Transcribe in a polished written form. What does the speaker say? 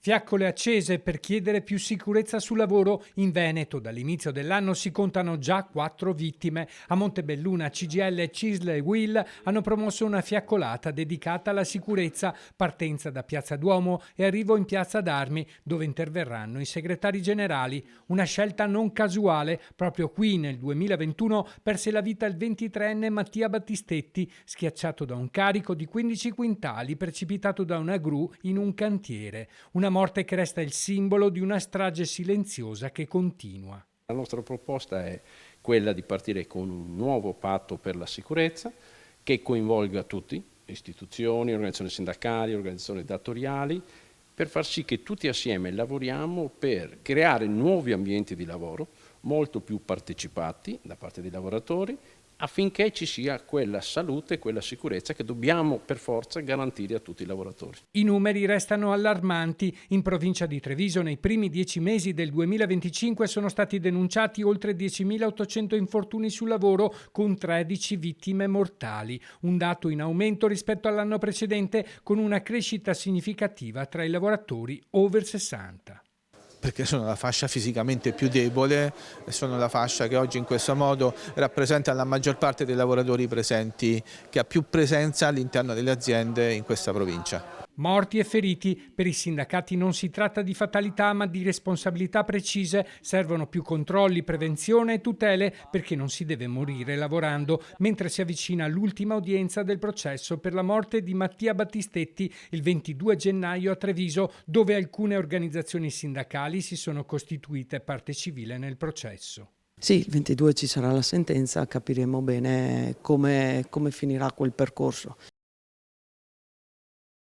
Fiaccole accese per chiedere più sicurezza sul lavoro. In Veneto dall'inizio dell'anno si contano già 4 vittime. A Montebelluna CGIL, CISL e UIL hanno promosso una fiaccolata dedicata alla sicurezza, partenza da Piazza Duomo e arrivo in Piazza d'Armi, dove interverranno i segretari generali. Una scelta non casuale. Proprio qui nel 2021 perse la vita il 23enne Mattia Battistetti, schiacciato da un carico di 15 quintali precipitato da una gru in un cantiere. Una morte che resta il simbolo di una strage silenziosa che continua. La nostra proposta è quella di partire con un nuovo patto per la sicurezza che coinvolga tutti, istituzioni, organizzazioni sindacali, organizzazioni datoriali, per far sì che tutti assieme lavoriamo per creare nuovi ambienti di lavoro molto più partecipati da parte dei lavoratori, affinché ci sia quella salute e quella sicurezza che dobbiamo per forza garantire a tutti i lavoratori. I numeri restano allarmanti. In provincia di Treviso nei primi 10 mesi del 2025 sono stati denunciati oltre 10.800 infortuni sul lavoro con 13 vittime mortali, un dato in aumento rispetto all'anno precedente con una crescita significativa tra i lavoratori over 60. Perché sono la fascia fisicamente più debole e sono la fascia che oggi in questo modo rappresenta la maggior parte dei lavoratori presenti, che ha più presenza all'interno delle aziende in questa provincia. Morti e feriti. Per i sindacati non si tratta di fatalità ma di responsabilità precise. Servono più controlli, prevenzione e tutele perché non si deve morire lavorando, mentre si avvicina l'ultima udienza del processo per la morte di Mattia Battistetti il 22 gennaio a Treviso, dove alcune organizzazioni sindacali si sono costituite parte civile nel processo. Sì, il 22 ci sarà la sentenza, capiremo bene come finirà quel percorso.